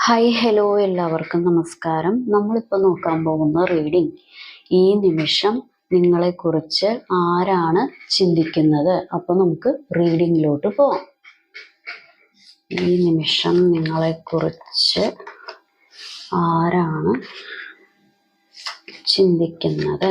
Hi hello എല്ലാവർക്കും നമസ്കാരം. നമ്മളിപ്പോൾ നോക്കാൻ പോകുന്ന റീഡിംഗ് ഈ നിമിഷം നിങ്ങളെക്കുറിച്ച് ആരാണ് ചിന്തിക്കുന്നത്. അപ്പോൾ നമുക്ക് റീഡിങ്ങിലോട്ട് പോവാം. ഈ നിമിഷം നിങ്ങളെക്കുറിച്ച് ആരാണ് ചിന്തിക്കുന്നത്.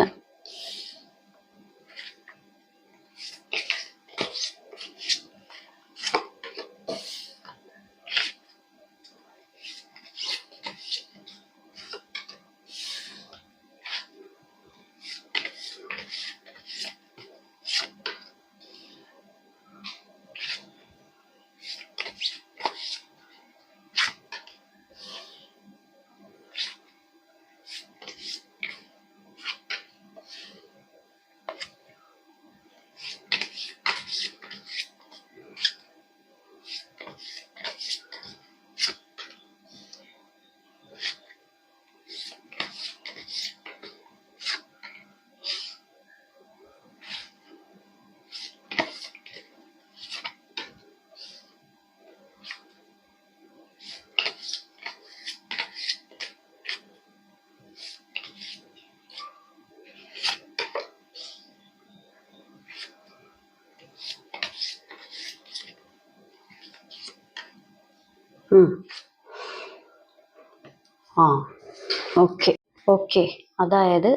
ഓക്കെ അതായത്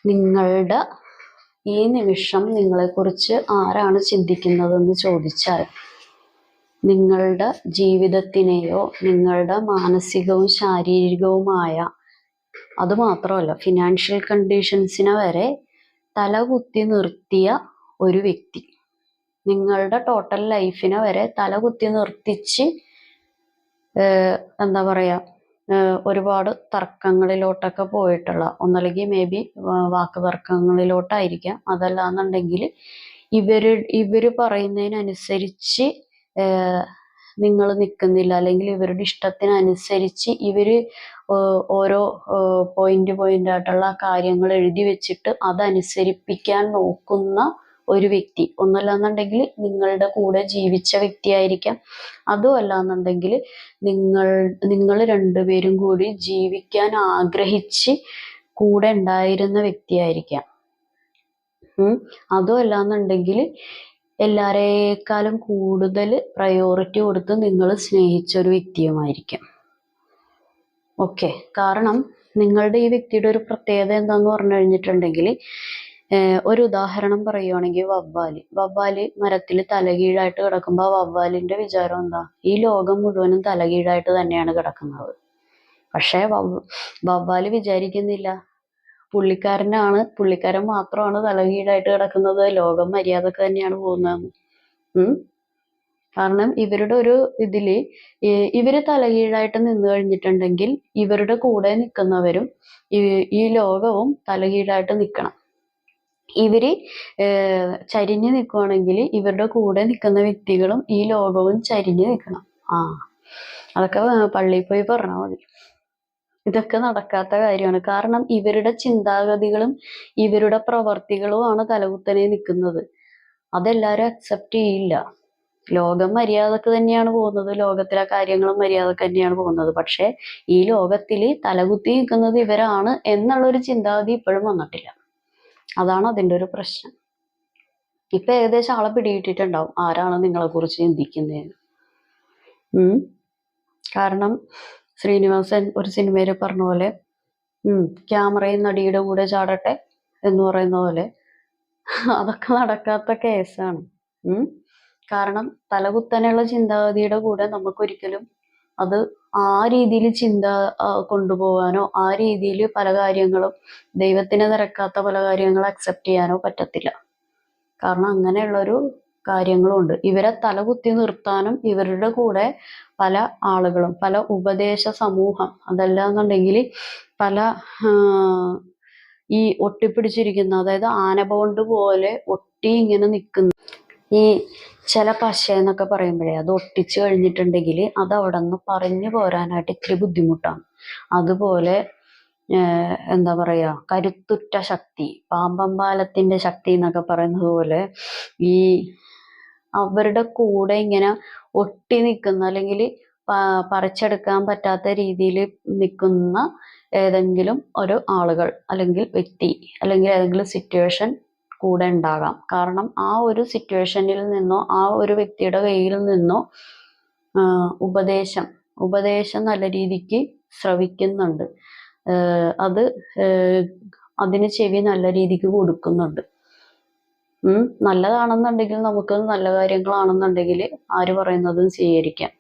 നിങ്ങളുടെ ഈ നിമിഷം നിങ്ങളെക്കുറിച്ച് ആരാണ് ചിന്തിക്കുന്നതെന്ന് ചോദിച്ചാൽ നിങ്ങളുടെ ജീവിതത്തിനെയോ നിങ്ങളുടെ മാനസികവും ശാരീരികവുമായ അതുമാത്രമല്ല ഫിനാൻഷ്യൽ കണ്ടീഷൻസിനെ വരെ തലകുത്തി നിർത്തിയ ഒരു വ്യക്തി, നിങ്ങളുടെ ടോട്ടൽ ലൈഫിനെ വരെ തലകുത്തി നിർത്തിച്ച് എന്താ പറയുക, ഒരുപാട് തർക്കങ്ങളിലോട്ടൊക്കെ പോയിട്ടുള്ള, ഒന്നല്ലെങ്കിൽ മേ ബി വാക്ക് തർക്കങ്ങളിലോട്ടായിരിക്കാം, അതല്ലാന്നുണ്ടെങ്കിൽ ഇവര് പറയുന്നതിനനുസരിച്ച് നിങ്ങൾ നിൽക്കുന്നില്ല, അല്ലെങ്കിൽ ഇവരുടെ ഇഷ്ടത്തിനനുസരിച്ച് ഇവര് ഓരോ പോയിന്റ് ആയിട്ടുള്ള കാര്യങ്ങൾ എഴുതി വെച്ചിട്ട് അതനുസരിപ്പിക്കാൻ നോക്കുന്ന ഒരു വ്യക്തി, ഒന്നല്ലാന്നുണ്ടെങ്കിൽ നിങ്ങളുടെ കൂടെ ജീവിച്ച വ്യക്തിയായിരിക്കാം, അതും അല്ലാന്നുണ്ടെങ്കിൽ നിങ്ങൾ രണ്ടുപേരും കൂടി ജീവിക്കാൻ ആഗ്രഹിച്ച് കൂടെ ഉണ്ടായിരുന്ന വ്യക്തിയായിരിക്കാം, അതും അല്ലാന്നുണ്ടെങ്കിൽ എല്ലാരേക്കാളും കൂടുതൽ പ്രയോറിറ്റി കൊടുത്ത് നിങ്ങൾ സ്നേഹിച്ച ഒരു വ്യക്തിയുമായിരിക്കാം. ഓക്കെ, കാരണം നിങ്ങളുടെ ഈ വ്യക്തിയുടെ ഒരു പ്രത്യേകത എന്താന്ന് പറഞ്ഞു കഴിഞ്ഞിട്ടുണ്ടെങ്കിൽ, ഒരു ഉദാഹരണം പറയുവാണെങ്കിൽ വവ്വാല് മരത്തിൽ തലകീഴായിട്ട് കിടക്കുമ്പോൾ വവ്വാലിന്റെ വിചാരം എന്താ? ഈ ലോകം മുഴുവനും തലകീഴായിട്ട് തന്നെയാണ് കിടക്കുന്നത്. പക്ഷെ വവ്വാല് വിചാരിക്കുന്നില്ല പുള്ളിക്കാരൻ മാത്രമാണ് തലകീഴായിട്ട് കിടക്കുന്നത്, ലോകം മര്യാദക്ക് തന്നെയാണ് പോകുന്നതെന്ന്. കാരണം ഇവരുടെ ഒരു ഇതില് ഇവര് തലകീഴായിട്ട് നിന്ന് കഴിഞ്ഞിട്ടുണ്ടെങ്കിൽ ഇവരുടെ കൂടെ നിൽക്കുന്നവരും ഈ ലോകവും തലകീഴായിട്ട് നിൽക്കണം. ഇവര് ചരിഞ്ഞ് നിൽക്കുവാണെങ്കിൽ ഇവരുടെ കൂടെ നിൽക്കുന്ന വ്യക്തികളും ഈ ലോകവും ചരിഞ്ഞ് നിൽക്കണം. അതൊക്കെ പള്ളിയിൽ പോയി പറഞ്ഞാൽ മതി. ഇതൊക്കെ നടക്കാത്ത കാര്യമാണ്. കാരണം ഇവരുടെ ചിന്താഗതികളും ഇവരുടെ പ്രവർത്തികളുമാണ് തലകുത്തനെ നിൽക്കുന്നത്. അതെല്ലാവരും അക്സെപ്റ്റ് ചെയ്യില്ല. ലോകം മര്യാദക്ക് തന്നെയാണ് പോകുന്നത്, ലോകത്തിലെ കാര്യങ്ങളും മര്യാദക്ക് തന്നെയാണ് പോകുന്നത്. പക്ഷെ ഈ ലോകത്തിൽ തലകുത്തി നിൽക്കുന്നത് ഇവരാണ് എന്നുള്ളൊരു ചിന്താഗതി ഇപ്പോഴും വന്നിട്ടില്ല. അതാണ് അതിൻ്റെ ഒരു പ്രശ്നം. ഇപ്പൊ ഏകദേശം ആളെ പിടികിട്ടിട്ടുണ്ടാവും ആരാണ് നിങ്ങളെ കുറിച്ച് ചിന്തിക്കുന്നത്. കാരണം ശ്രീനിവാസൻ ഒരു സിനിമയിൽ പറഞ്ഞ പോലെ ക്യാമറയും നടിയുടെ കൂടെ ചാടട്ടെ എന്ന് പറയുന്ന പോലെ അതൊക്കെ നടക്കാത്ത കേസാണ്. കാരണം തലകുത്തനുള്ള ചിന്താഗതിയുടെ കൂടെ നമുക്കൊരിക്കലും അത് ആ രീതിയിൽ ചിന്ത കൊണ്ടുപോകാനോ ആ രീതിയിൽ പല കാര്യങ്ങളും ദൈവത്തിന് നിരക്കാത്ത പല കാര്യങ്ങളും അക്സെപ്റ്റ് ചെയ്യാനോ പറ്റത്തില്ല. കാരണം അങ്ങനെയുള്ളൊരു കാര്യങ്ങളുണ്ട്. ഇവരെ തലകുത്തി നിർത്താനും ഇവരുടെ കൂടെ പല ആളുകളും, പല ഉപദേശ സമൂഹം, അതല്ലാന്നുണ്ടെങ്കിൽ പല ഈ ഒട്ടിപ്പിടിച്ചിരിക്കുന്ന, അതായത് ആനബോണ്ട് പോലെ ഒട്ടി ഇങ്ങനെ നിൽക്കുന്ന ഈ ചില പശയെന്നൊക്കെ പറയുമ്പോഴേ അത് ഒട്ടിച്ചു കഴിഞ്ഞിട്ടുണ്ടെങ്കിൽ അത് അവിടെ നിന്ന് പറഞ്ഞു പോരാനായിട്ട് ഇത്തിരി ബുദ്ധിമുട്ടാണ്. അതുപോലെ എന്താ പറയുക, കരുത്തുറ്റ ശക്തി, പാമ്പമ്പാലത്തിന്റെ ശക്തി എന്നൊക്കെ പറയുന്നത് പോലെ ഈ അവരുടെ കൂടെ ഇങ്ങനെ ഒട്ടി നിൽക്കുന്ന, അല്ലെങ്കിൽ പറിച്ചെടുക്കാൻ പറ്റാത്ത രീതിയിൽ നിൽക്കുന്ന ഏതെങ്കിലും ഒരു ആളുകൾ അല്ലെങ്കിൽ വ്യക്തി അല്ലെങ്കിൽ ഏതെങ്കിലും സിറ്റുവേഷൻ കൂടെ ഉണ്ടാകാം. കാരണം ആ ഒരു സിറ്റുവേഷനിൽ നിന്നോ ആ ഒരു വ്യക്തിയുടെ കയ്യിൽ നിന്നോ ഉപദേശം നല്ല രീതിക്ക് ശ്രവിക്കുന്നുണ്ട്. അത് അതിന് ചെവി നല്ല രീതിക്ക് കൊടുക്കുന്നുണ്ട്. നല്ലതാണെന്നുണ്ടെങ്കിൽ നമുക്ക് നല്ല കാര്യങ്ങളാണെന്നുണ്ടെങ്കിൽ ആര് പറയുന്നതും സ്വീകരിക്കാം.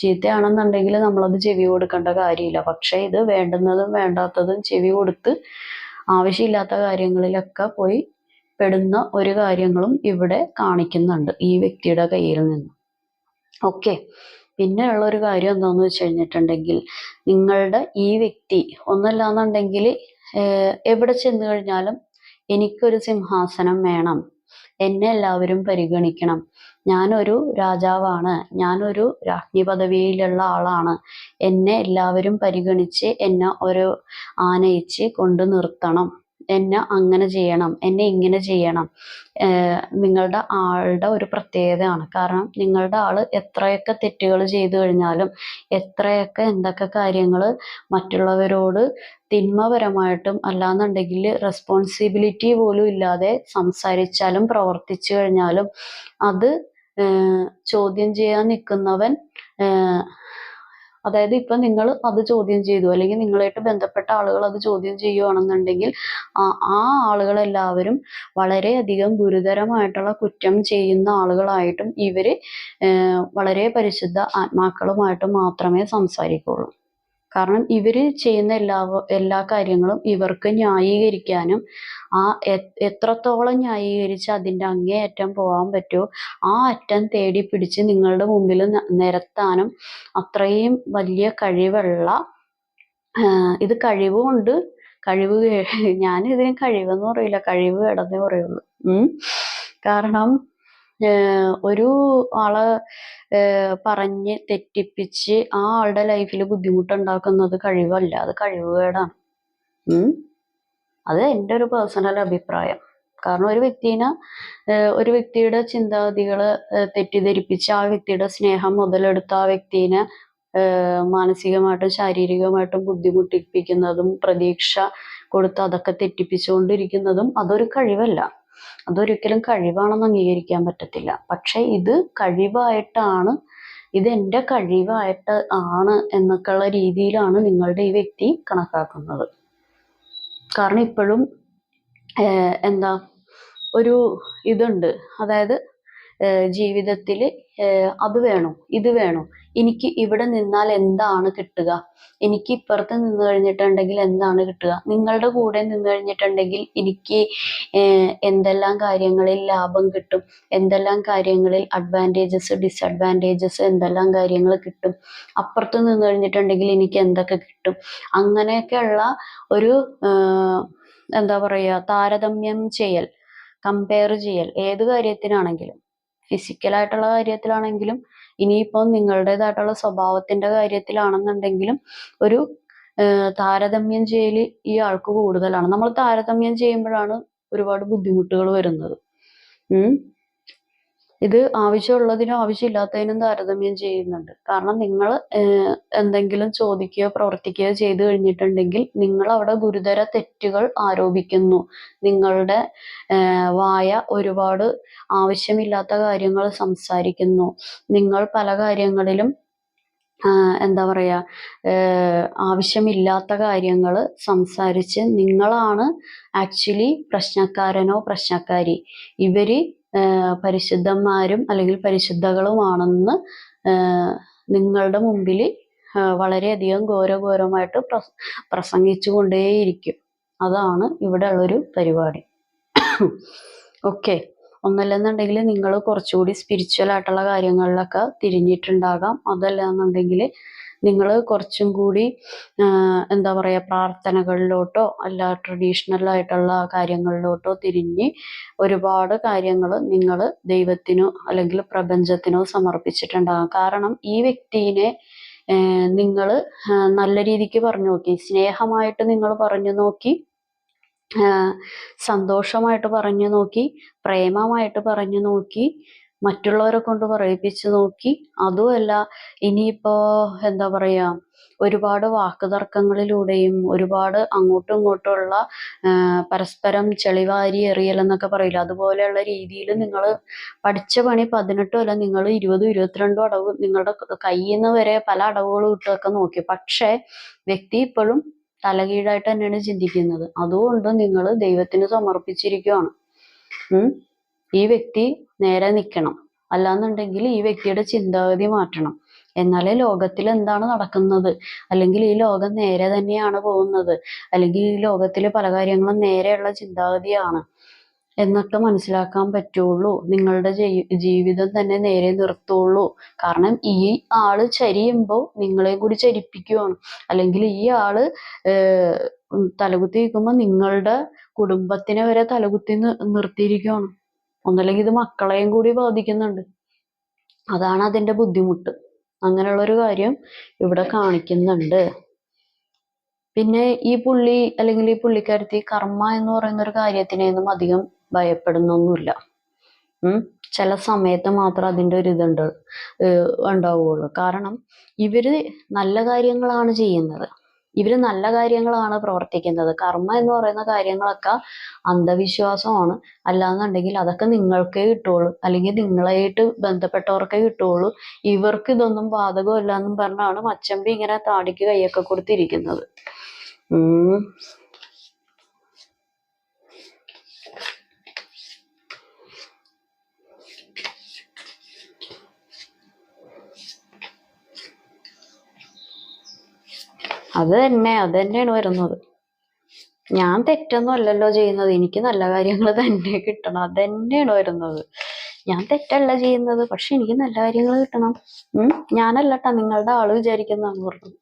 ചീത്തയാണെന്നുണ്ടെങ്കിൽ നമ്മളത് ചെവി കൊടുക്കേണ്ട കാര്യമില്ല. പക്ഷെ ഇത് വേണ്ടുന്നതും വേണ്ടാത്തതും ചെവി കൊടുത്ത് ആവശ്യമില്ലാത്ത കാര്യങ്ങളിലൊക്കെ പോയി പെടുന്ന ഒരു കാര്യങ്ങളും ഇവിടെ കാണിക്കുന്നുണ്ട് ഈ വ്യക്തിയുടെ കയ്യിൽ നിന്ന്. ഓക്കെ, പിന്നെ ഉള്ള ഒരു കാര്യം എന്താന്ന് വെച്ച് കഴിഞ്ഞിട്ടുണ്ടെങ്കിൽ, നിങ്ങളുടെ ഈ വ്യക്തി ഒന്നല്ലാന്നുണ്ടെങ്കിൽ എവിടെ ചെന്ന് കഴിഞ്ഞാലും എനിക്കൊരു സിംഹാസനം വേണം, എന്നെ എല്ലാവരും പരിഗണിക്കണം, ഞാനൊരു രാജാവാണ്, ഞാനൊരു രാജ്ഞി പദവിയിലുള്ള ആളാണ്, എന്നെ എല്ലാവരും പരിഗണിച്ച് എന്നെ ഒരു ആനയിച്ച് കൊണ്ട് നിർത്തണം, എന്നെ അങ്ങനെ ചെയ്യണം, എന്നെ ഇങ്ങനെ ചെയ്യണം. നിങ്ങളുടെ ആളുടെ ഒരു പ്രത്യേകതയാണ്. കാരണം നിങ്ങളുടെ ആള് എത്രയൊക്കെ തെറ്റുകൾ ചെയ്തു കഴിഞ്ഞാലും, എത്രയൊക്കെ എന്തൊക്കെ കാര്യങ്ങൾ മറ്റുള്ളവരോട് തിന്മപരമായിട്ടും അല്ലാന്നുണ്ടെങ്കിൽ റെസ്പോൺസിബിലിറ്റി പോലും ഇല്ലാതെ സംസാരിച്ചാലും പ്രവർത്തിച്ചു കഴിഞ്ഞാലും അത് ചോദ്യം ചെയ്യാൻ നിൽക്കുന്നവൻ, അതായത് ഇപ്പൊ നിങ്ങൾ അത് ചോദ്യം ചെയ്തു അല്ലെങ്കിൽ നിങ്ങളായിട്ട് ബന്ധപ്പെട്ട ആളുകൾ അത് ചോദ്യം ചെയ്യുകയാണെന്നുണ്ടെങ്കിൽ ആ ആളുകളെല്ലാവരും വളരെയധികം ഗുരുതരമായിട്ടുള്ള കുറ്റം ചെയ്യുന്ന ആളുകളായിട്ടും ഇവര് വളരെ പരിശുദ്ധ ആത്മാക്കളുമായിട്ടും മാത്രമേ സംസാരിക്കുള്ളൂ. കാരണം ഇവര് ചെയ്യുന്ന എല്ലാ കാര്യങ്ങളും ഇവർക്ക് ന്യായീകരിക്കാനും എത്രത്തോളം ന്യായീകരിച്ച് അതിൻ്റെ അങ്ങേയറ്റം പോകാൻ പറ്റുമോ ആ അറ്റം തേടി പിടിച്ച് നിങ്ങളുടെ മുമ്പിൽ നിരത്താനും അത്രയും വലിയ കഴിവുള്ള, ഇത് കഴിവുകൊണ്ട് ഞാനിതിന് കഴിവെന്ന് പറയില്ല, കഴിവ് കേടെന്നേ പറയുള്ളൂ. കാരണം ഒരു ആളെ പറഞ്ഞ് തെറ്റിപ്പിച്ച് ആ ആളുടെ ലൈഫിൽ ബുദ്ധിമുട്ടുണ്ടാക്കുന്നത് കഴിവല്ല, അത് കഴിവുകേടാണ്. അത് എൻ്റെ ഒരു പേഴ്സണൽ അഭിപ്രായം. കാരണം ഒരു വ്യക്തിയുടെ ചിന്താഗതികള് തെറ്റിദ്ധരിപ്പിച്ച് ആ വ്യക്തിയുടെ സ്നേഹം മുതലെടുത്ത് ആ വ്യക്തിനെ മാനസികമായിട്ടും ശാരീരികമായിട്ടും ബുദ്ധിമുട്ടിപ്പിക്കുന്നതും പ്രതീക്ഷ കൊടുത്ത് അതൊക്കെ തെറ്റിപ്പിച്ചുകൊണ്ടിരിക്കുന്നതും അതൊരു കഴിവല്ല. അതൊരിക്കലും കഴിവാണെന്ന് അംഗീകരിക്കാൻ പറ്റത്തില്ല. പക്ഷെ ഇത് കഴിവായിട്ടാണ്, ഇത് എൻ്റെ കഴിവായിട്ട് ആണ് എന്നൊക്കെയുള്ള രീതിയിലാണ് നിങ്ങളുടെ ഈ വ്യക്തി കണക്കാക്കുന്നത്. കാരണം ഇപ്പോഴും എന്താ ഒരു ഇതുണ്ട്, അതായത് ജീവിതത്തിൽ അത് വേണോ ഇത് വേണോ, എനിക്ക് ഇവിടെ നിന്നാൽ എന്താണ് കിട്ടുക, എനിക്ക് ഇപ്പുറത്ത് നിന്ന് കഴിഞ്ഞിട്ടുണ്ടെങ്കിൽ എന്താണ് കിട്ടുക, നിങ്ങളുടെ കൂടെ നിന്ന് കഴിഞ്ഞിട്ടുണ്ടെങ്കിൽ എനിക്ക് എന്തെല്ലാം കാര്യങ്ങളിൽ ലാഭം കിട്ടും, എന്തെല്ലാം കാര്യങ്ങളിൽ അഡ്വാൻറ്റേജസ് ഡിസഡ്വാൻറ്റേജസ് എന്തെല്ലാം കാര്യങ്ങൾ കിട്ടും, അപ്പുറത്ത് നിന്ന് കഴിഞ്ഞിട്ടുണ്ടെങ്കിൽ എനിക്ക് എന്തൊക്കെ കിട്ടും, അങ്ങനെയൊക്കെയുള്ള ഒരു എന്താ പറയുക താരതമ്യം ചെയ്യൽ, കമ്പയർ ചെയ്യൽ, ഏത് കാര്യത്തിനാണെങ്കിലും, ഫിസിക്കലായിട്ടുള്ള കാര്യത്തിലാണെങ്കിലും ഇനിയിപ്പോൾ നിങ്ങളുടേതായിട്ടുള്ള സ്വഭാവത്തിന്റെ കാര്യത്തിലാണെന്നുണ്ടെങ്കിലും ഒരു താരതമ്യം ചെയ്യൽ ഈ ആൾക്ക് കൂടുതലാണ്. നമ്മൾ താരതമ്യം ചെയ്യുമ്പോഴാണ് ഒരുപാട് ബുദ്ധിമുട്ടുകൾ വരുന്നത്. ഇത് ആവശ്യമുള്ളതിനും ആവശ്യമില്ലാത്തതിനും താരതമ്യം ചെയ്യുന്നുണ്ട്. കാരണം നിങ്ങൾ എന്തെങ്കിലും ചോദിക്കുകയോ പ്രവർത്തിക്കുകയോ ചെയ്തു കഴിഞ്ഞിട്ടുണ്ടെങ്കിൽ നിങ്ങൾ അവിടെ ഗുരുതര തെറ്റുകൾ ആരോപിക്കുന്നു. നിങ്ങളുടെ വായ ഒരുപാട് ആവശ്യമില്ലാത്ത കാര്യങ്ങൾ സംസാരിക്കുന്നു. നിങ്ങൾ പല കാര്യങ്ങളിലും എന്താ പറയാ ആവശ്യമില്ലാത്ത കാര്യങ്ങൾ സംസാരിച്ച് നിങ്ങളാണ് ആക്ച്വലി പ്രശ്നക്കാരനോ പ്രശ്നക്കാരി, ഇവര് പരിശുദ്ധന്മാരും അല്ലെങ്കിൽ പരിശുദ്ധകളുമാണെന്ന് നിങ്ങളുടെ മുമ്പിൽ വളരെയധികം ഘോരഘോരമായിട്ട് പ്രസംഗിച്ചു കൊണ്ടേയിരിക്കും. അതാണ് ഇവിടെ ഉള്ളൊരു പരിപാടി. ഓക്കെ, ഒന്നല്ലെന്നുണ്ടെങ്കിൽ നിങ്ങൾ കുറച്ചുകൂടി സ്പിരിച്വൽ ആയിട്ടുള്ള കാര്യങ്ങളിലൊക്കെ തിരിഞ്ഞിട്ടുണ്ടാകാം. അതല്ലാന്നുണ്ടെങ്കിൽ നിങ്ങൾ കുറച്ചും കൂടി എന്താ പറയുക പ്രാർത്ഥനകളിലോട്ടോ അല്ല ട്രഡീഷണൽ ആയിട്ടുള്ള കാര്യങ്ങളിലോട്ടോ തിരിഞ്ഞ് ഒരുപാട് കാര്യങ്ങൾ നിങ്ങൾ ദൈവത്തിനോ അല്ലെങ്കിൽ പ്രപഞ്ചത്തിനോ സമർപ്പിച്ചിട്ടുണ്ടാകാം. കാരണം ഈ വ്യക്തിനെ നിങ്ങൾ നല്ല രീതിക്ക് പറഞ്ഞു നോക്കി, സ്നേഹമായിട്ട് നിങ്ങൾ പറഞ്ഞു നോക്കി, സന്തോഷമായിട്ട് പറഞ്ഞു നോക്കി, പ്രേമമായിട്ട് പറഞ്ഞു നോക്കി, മറ്റുള്ളവരെ കൊണ്ട് പറയിപ്പിച്ച് നോക്കി. അതുമല്ല, ഇനിയിപ്പോ എന്താ പറയാ, ഒരുപാട് വാക്കുതർക്കങ്ങളിലൂടെയും ഒരുപാട് അങ്ങോട്ടും ഇങ്ങോട്ടുമുള്ള പരസ്പരം ചെളിവാരി എറിയൽ എന്നൊക്കെ പറയില്ല, അതുപോലെയുള്ള രീതിയിൽ നിങ്ങൾ പഠിച്ച പണി 18 അല്ല, നിങ്ങൾ 20, 22 അടവ് നിങ്ങളുടെ കയ്യിൽ നിന്ന് വരെ പല അടവുകളും ഇട്ടൊക്കെ നോക്കി. പക്ഷെ വ്യക്തി ഇപ്പോഴും തലകീഴായിട്ട് തന്നെയാണ് ചിന്തിക്കുന്നത്. അതുകൊണ്ട് നിങ്ങൾ ദൈവത്തിന് സമർപ്പിച്ചിരിക്കുകയാണ്. ഈ വ്യക്തി നേരെ നിൽക്കണം. അല്ലാന്നുണ്ടെങ്കിൽ ഈ വ്യക്തിയുടെ ചിന്താഗതി മാറ്റണം. എന്നാലേ ലോകത്തിൽ എന്താണ് നടക്കുന്നത്, അല്ലെങ്കിൽ ഈ ലോകം നേരെ തന്നെയാണ് പോകുന്നത്, അല്ലെങ്കിൽ ഈ ലോകത്തിൽ പല കാര്യങ്ങളും നേരെയുള്ള ചിന്താഗതിയാണ് എന്നൊക്കെ മനസ്സിലാക്കാൻ പറ്റുള്ളൂ. നിങ്ങളുടെ ജീവിതം തന്നെ നേരെ നിർത്തുള്ളൂ. കാരണം ഈ ആള് ചരിയുമ്പോൾ നിങ്ങളെ കൂടി ചരിപ്പിക്കുകയാണ്. അല്ലെങ്കിൽ ഈ ആള് തലകുത്തി നിൽക്കുമ്പോൾ നിങ്ങളുടെ കുടുംബത്തിനെ വരെ തലകുത്തി നിർത്തിയിരിക്കുകയാണ്. ഒന്നല്ലെങ്കിൽ ഇത് മക്കളെയും കൂടി ബാധിക്കുന്നുണ്ട്. അതാണ് അതിന്റെ ബുദ്ധിമുട്ട്. അങ്ങനെയുള്ളൊരു കാര്യം ഇവിടെ കാണിക്കുന്നുണ്ട്. പിന്നെ ഈ പുള്ളി അല്ലെങ്കിൽ ഈ പുള്ളിക്കാരത്തി കർമ്മ എന്ന് പറയുന്ന ഒരു കാര്യത്തിനെയൊന്നും അധികം ഭയപ്പെടുന്നൊന്നുമില്ല. ചില സമയത്ത് മാത്രം അതിൻ്റെ ഒരു ഉണ്ടാവുള്ളൂ. കാരണം ഇവര് നല്ല കാര്യങ്ങളാണ് ചെയ്യുന്നത്, ഇവര് നല്ല കാര്യങ്ങളാണ് പ്രവർത്തിക്കുന്നത്. കർമ്മ എന്ന് പറയുന്ന കാര്യങ്ങളൊക്കെ അന്ധവിശ്വാസമാണ്. അല്ലാന്നുണ്ടെങ്കിൽ അതൊക്കെ നിങ്ങൾക്കേ കിട്ടുള്ളൂ, അല്ലെങ്കിൽ നിങ്ങളായിട്ട് ബന്ധപ്പെട്ടവർക്കേ കിട്ടുള്ളൂ. ഇവർക്ക് ഇതൊന്നും ബാധകമല്ല എന്നും പറഞ്ഞാണ് മച്ചമ്പി ഇങ്ങനെ താടിക്ക് കൈയൊക്കെ കൊടുത്തിരിക്കുന്നത്. അത് തന്നെയാണ് വരുന്നത്. ഞാൻ തെറ്റൊന്നും അല്ലല്ലോ ചെയ്യുന്നത്, എനിക്ക് നല്ല കാര്യങ്ങൾ തന്നെ കിട്ടണം. അത് തന്നെയാണ് വരുന്നത്. ഞാൻ തെറ്റല്ല ചെയ്യുന്നത്, പക്ഷെ എനിക്ക് നല്ല കാര്യങ്ങൾ കിട്ടണം. ഞാനല്ലട്ടാ നിങ്ങളുടെ ആള് വിചാരിക്കുന്നതാണ് പറഞ്ഞത്.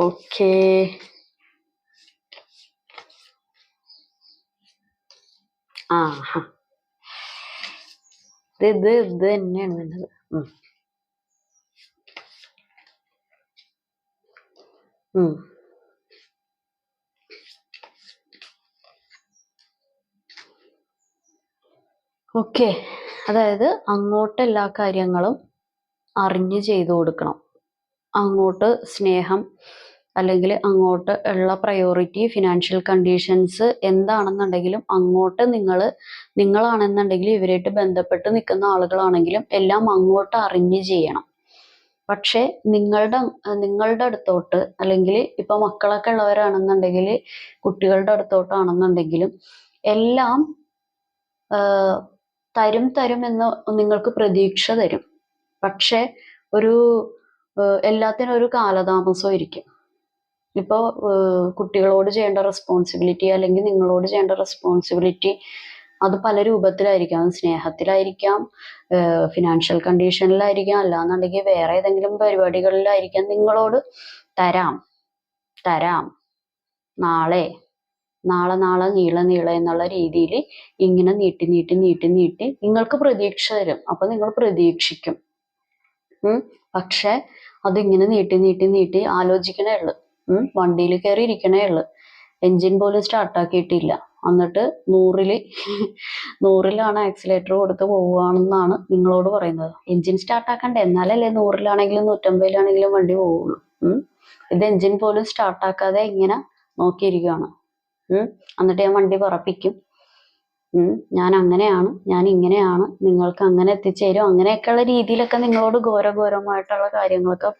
ഓക്കേ, ഇത് തന്നെയാണ് വേണ്ടത്. ഓക്കെ, അതായത് അങ്ങോട്ട് എല്ലാ കാര്യങ്ങളും അറിഞ്ഞ് ചെയ്തു കൊടുക്കണം. അങ്ങോട്ട് സ്നേഹം അല്ലെങ്കിൽ അങ്ങോട്ട് ഉള്ള പ്രയോറിറ്റി, ഫിനാൻഷ്യൽ കണ്ടീഷൻസ് എന്താണെന്നുണ്ടെങ്കിലും അങ്ങോട്ട് നിങ്ങളാണെന്നുണ്ടെങ്കിൽ ഇവരായിട്ട് ബന്ധപ്പെട്ട് നിൽക്കുന്ന ആളുകളാണെങ്കിലും എല്ലാം അങ്ങോട്ട് അറിഞ്ഞ് ചെയ്യണം. പക്ഷെ നിങ്ങളുടെ അടുത്തോട്ട്, അല്ലെങ്കിൽ ഇപ്പൊ മക്കളൊക്കെ ഉള്ളവരാണെന്നുണ്ടെങ്കിൽ കുട്ടികളുടെ അടുത്തോട്ടാണെന്നുണ്ടെങ്കിലും എല്ലാം തരും എന്ന് നിങ്ങൾക്ക് പ്രതീക്ഷ തരും. പക്ഷെ എല്ലാത്തിനും ഒരു കാലതാമസം ഇരിക്കും. ഇപ്പോൾ കുട്ടികളോട് ചെയ്യേണ്ട റെസ്പോൺസിബിലിറ്റി അല്ലെങ്കിൽ നിങ്ങളോട് ചെയ്യേണ്ട റെസ്പോൺസിബിലിറ്റി അത് പല രൂപത്തിലായിരിക്കാം. അത് സ്നേഹത്തിലായിരിക്കാം, ഫിനാൻഷ്യൽ കണ്ടീഷനിലായിരിക്കാം, അല്ലാന്നുണ്ടെങ്കിൽ വേറെ ഏതെങ്കിലും പരിപാടികളിലായിരിക്കാം. നിങ്ങളോട് തരാം നാളെ നീള എന്നുള്ള രീതിയിൽ ഇങ്ങനെ നീട്ടി നിങ്ങൾക്ക് പ്രതീക്ഷ തരും. അപ്പൊ നിങ്ങൾ പ്രതീക്ഷിക്കും. പക്ഷെ അതിങ്ങനെ നീട്ടി ആലോചിക്കണേ ഉള്ളു. വണ്ടിയിൽ കയറി ഇരിക്കണേ ഉള്ളു, എൻജിൻ പോലും സ്റ്റാർട്ടാക്കിയിട്ടില്ല. എന്നിട്ട് 100-ലാണ് ആക്സിലേറ്റർ കൊടുത്ത് പോവുകയാണെന്നാണ് നിങ്ങളോട് പറയുന്നത്. എൻജിൻ സ്റ്റാർട്ടാക്കണ്ടേ, എന്നാലല്ലേ 100-ലാണെങ്കിലും 150-ലാണെങ്കിലും വണ്ടി പോവുള്ളൂ. ഇത് എൻജിൻ പോലും സ്റ്റാർട്ടാക്കാതെ ഇങ്ങനെ നോക്കിയിരിക്കുകയാണ്. എന്നിട്ട് ഞാൻ വണ്ടി പറപ്പിക്കും, ഞാൻ അങ്ങനെയാണ്, ഞാൻ ഇങ്ങനെയാണ്, നിങ്ങൾക്ക് അങ്ങനെ എത്തിച്ചേരും, അങ്ങനെയൊക്കെയുള്ള രീതിയിലൊക്കെ നിങ്ങളോട് ഘോരമായിട്ടുള്ള കാര്യങ്ങളൊക്കെ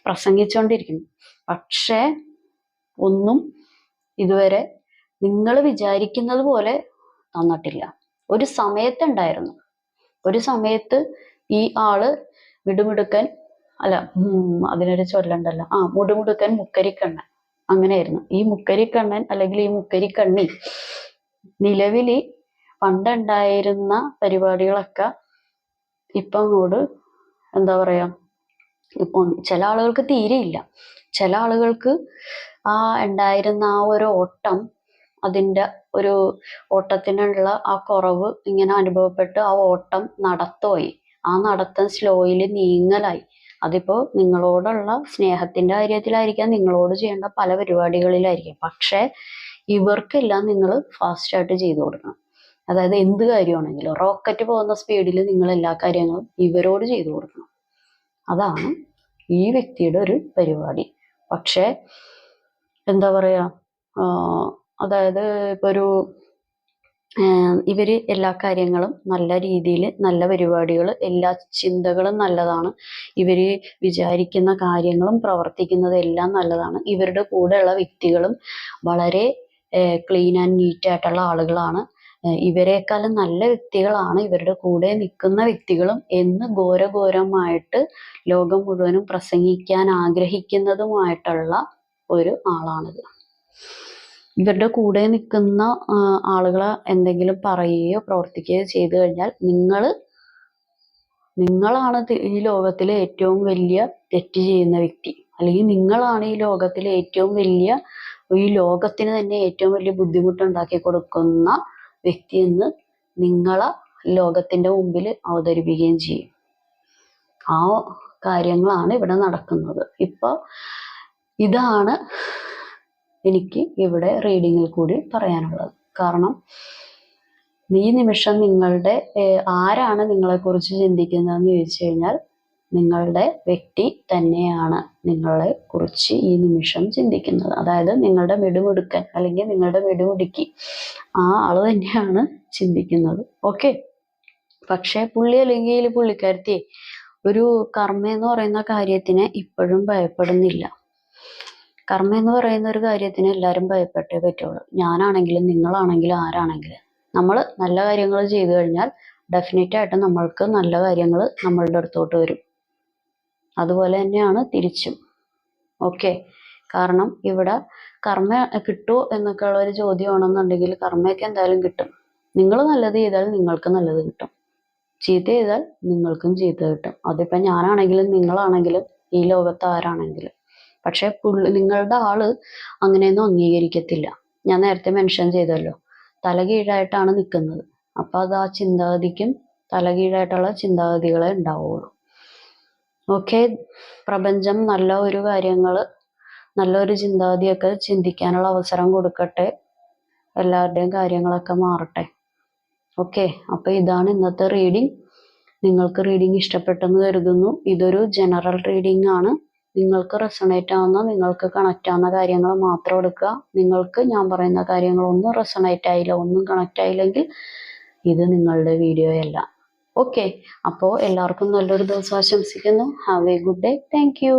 പ്രസംഗിച്ചുകൊണ്ടിരിക്കുന്നു. പക്ഷേ ഒന്നും ഇതുവരെ നിങ്ങൾ വിചാരിക്കുന്നത് പോലെ തന്നിട്ടില്ല. ഒരു സമയത്തുണ്ടായിരുന്നു. ഒരു സമയത്ത് ഈ ആള് മിടുമിടുക്കൻ, അല്ല അതിനൊരു ചൊല്ലുണ്ടല്ലോ, മുടുമുടുക്കൻ മുക്കരിക്കണ്ണൻ, അങ്ങനെയായിരുന്നു. ഈ മുക്കരിക്കണ്ണൻ അല്ലെങ്കിൽ ഈ മുക്കരിക്കണ്ണി നിലവില് പണ്ടുണ്ടായിരുന്ന പരിപാടികളൊക്കെ ഇപ്പൊ അങ്ങോട്ട് എന്താ പറയാ, ഇപ്പൊ ചില ആളുകൾക്ക് തീരെയില്ല. ചില ആളുകൾക്ക് ഉണ്ടായിരുന്ന ഒരു ഓട്ടം, അതിൻ്റെ ഒരു ഓട്ടത്തിനുള്ള കുറവ് ഇങ്ങനെ അനുഭവപ്പെട്ട് ആ ഓട്ടം നടത്തുമായി. ആ നടത്തം സ്ലോയിൽ നീങ്ങലായി. അതിപ്പോ നിങ്ങളോടുള്ള സ്നേഹത്തിന്റെ കാര്യത്തിലായിരിക്കാം, നിങ്ങളോട് ചെയ്യേണ്ട പല പരിപാടികളിലായിരിക്കും. പക്ഷെ ഇവർക്കെല്ലാം നിങ്ങൾ ഫാസ്റ്റായിട്ട് ചെയ്തു കൊടുക്കണം. അതായത് എന്ത് കാര്യമാണെങ്കിലും റോക്കറ്റ് പോകുന്ന സ്പീഡിൽ നിങ്ങൾ എല്ലാ കാര്യങ്ങളും ഇവരോട് ചെയ്തു കൊടുക്കണം. അതാണ് ഈ വ്യക്തിയുടെ ഒരു പരിപാടി. പക്ഷേ എന്താ പറയാ, അതായത് ഇപ്പൊ ഒരു ഇവര് എല്ലാ കാര്യങ്ങളും നല്ല രീതിയിൽ, നല്ല പരിപാടികൾ, എല്ലാ ചിന്തകളും നല്ലതാണ്. ഇവര് വിചാരിക്കുന്ന കാര്യങ്ങളും പ്രവർത്തിക്കുന്നത് എല്ലാം നല്ലതാണ്. ഇവരുടെ കൂടെയുള്ള വ്യക്തികളും വളരെ ക്ലീൻ ആൻഡ് നീറ്റ് ആയിട്ടുള്ള ആളുകളാണ്. ഇവരെക്കാളും നല്ല വ്യക്തികളാണ് ഇവരുടെ കൂടെ നിൽക്കുന്ന വ്യക്തികളും എന്ന് ഘോരഘോരമായിട്ട് ലോകം മുഴുവനും പ്രസംഗിക്കാൻ ആഗ്രഹിക്കുന്നതുമായിട്ടുള്ള ഒരു ആളാണിത്. ഇവരുടെ കൂടെ നിൽക്കുന്ന ആളുകളെ എന്തെങ്കിലും പറയുകയോ പ്രവർത്തിക്കുകയോ ചെയ്തു കഴിഞ്ഞാൽ നിങ്ങളാണ് ഈ ലോകത്തിലെ ഏറ്റവും വലിയ തെറ്റ് ചെയ്യുന്ന വ്യക്തി, അല്ലെങ്കിൽ നിങ്ങളാണ് ഈ ലോകത്തിലെ ഏറ്റവും വലിയ, ഈ ലോകത്തിന് തന്നെ ഏറ്റവും വലിയ ബുദ്ധിമുട്ടുണ്ടാക്കി കൊടുക്കുന്ന വ്യക്തി എന്ന് നിങ്ങളെ ലോകത്തിന്റെ മുമ്പിൽ അവതരിപ്പിക്കുകയും ചെയ്യും. ആ കാര്യങ്ങളാണ് ഇവിടെ നടക്കുന്നത്. ഇപ്പൊ ഇതാണ് എനിക്ക് ഇവിടെ റീഡിങ്ങിൽ കൂടി പറയാനുള്ളത്. കാരണം ഈ നിമിഷം നിങ്ങളുടെ ആരാണ് നിങ്ങളെക്കുറിച്ച് ചിന്തിക്കുന്നതെന്ന് ചോദിച്ചു കഴിഞ്ഞാൽ നിങ്ങളുടെ വ്യക്തി തന്നെയാണ് നിങ്ങളെ കുറിച്ച് ഈ നിമിഷം ചിന്തിക്കുന്നത്. അതായത് നിങ്ങളുടെ മിടുമിടുക്കൻ അല്ലെങ്കിൽ നിങ്ങളുടെ മിടുമിടുക്കി ആ ആള് തന്നെയാണ് ചിന്തിക്കുന്നത്. ഓക്കെ. പക്ഷെ പുള്ളി അല്ലെങ്കിൽ പുള്ളിക്കാരത്തി ഒരു കർമ്മ എന്ന് പറയുന്ന കാര്യത്തിന് ഇപ്പോഴും ഭയപ്പെടുന്നില്ല. കർമ്മ എന്ന് പറയുന്ന ഒരു കാര്യത്തിന് എല്ലാവരും ഭയപ്പെട്ടേ പറ്റുള്ളൂ. ഞാനാണെങ്കിലും നിങ്ങളാണെങ്കിലും ആരാണെങ്കിലും നമ്മൾ നല്ല കാര്യങ്ങൾ ചെയ്തു കഴിഞ്ഞാൽ ഡെഫിനറ്റ് ആയിട്ട് നമ്മൾക്ക് നല്ല കാര്യങ്ങൾ നമ്മളുടെ അടുത്തോട്ട് വരും. അതുപോലെ തന്നെയാണ് തിരിച്ചും. ഓക്കെ. കാരണം ഇവിടെ കർമ്മ കിട്ടുമോ എന്നൊക്കെ ഉള്ള ഒരു ചോദ്യമാണെന്നുണ്ടെങ്കിൽ കർമ്മയൊക്കെ എന്തായാലും കിട്ടും. നിങ്ങൾ നല്ലത് ചെയ്താൽ നിങ്ങൾക്ക് നല്ലത് കിട്ടും, ചീത്ത ചെയ്താൽ നിങ്ങൾക്കും ചീത്ത കിട്ടും. അതിപ്പോൾ ഞാനാണെങ്കിലും നിങ്ങളാണെങ്കിലും ഈ ലോകത്ത് ആരാണെങ്കിലും. പക്ഷെ നിങ്ങളുടെ ആള് അങ്ങനെയൊന്നും അംഗീകരിക്കത്തില്ല. ഞാൻ നേരത്തെ മെൻഷൻ ചെയ്തല്ലോ, തലകീഴായിട്ടാണ് നിൽക്കുന്നത്. അപ്പൊ അത് ആ ചിന്താഗതിക്കും തലകീഴായിട്ടുള്ള ചിന്താഗതികളെ ഉണ്ടാവുള്ളൂ. ഓക്കെ. പ്രപഞ്ചം നല്ല ഒരു കാര്യങ്ങള്, നല്ലൊരു ചിന്താഗതിയൊക്കെ ചിന്തിക്കാനുള്ള അവസരം കൊടുക്കട്ടെ. എല്ലാവരുടെയും കാര്യങ്ങളൊക്കെ മാറട്ടെ. ഓക്കെ. അപ്പൊ ഇതാണ് ഇന്നത്തെ റീഡിങ്. നിങ്ങൾക്ക് റീഡിങ് ഇഷ്ടപ്പെട്ടെന്ന് കരുതുന്നു. ഇതൊരു ജനറൽ റീഡിംഗ് ആണ്. നിങ്ങൾക്ക് റെസണേറ്റ് ആവുന്ന, നിങ്ങൾക്ക് കണക്റ്റ് ആവുന്ന കാര്യങ്ങൾ മാത്രം എടുക്കുക. നിങ്ങൾക്ക് ഞാൻ പറയുന്ന കാര്യങ്ങളൊന്നും റെസണേറ്റ് ആയില്ല, ഒന്നും കണക്റ്റ് ആയില്ലെങ്കിൽ ഇത് നിങ്ങളുടെ വീഡിയോ അല്ല. ഓക്കെ. അപ്പോൾ എല്ലാവർക്കും നല്ലൊരു ദിവസം ആശംസിക്കുന്നു. Have A good day. Thank you.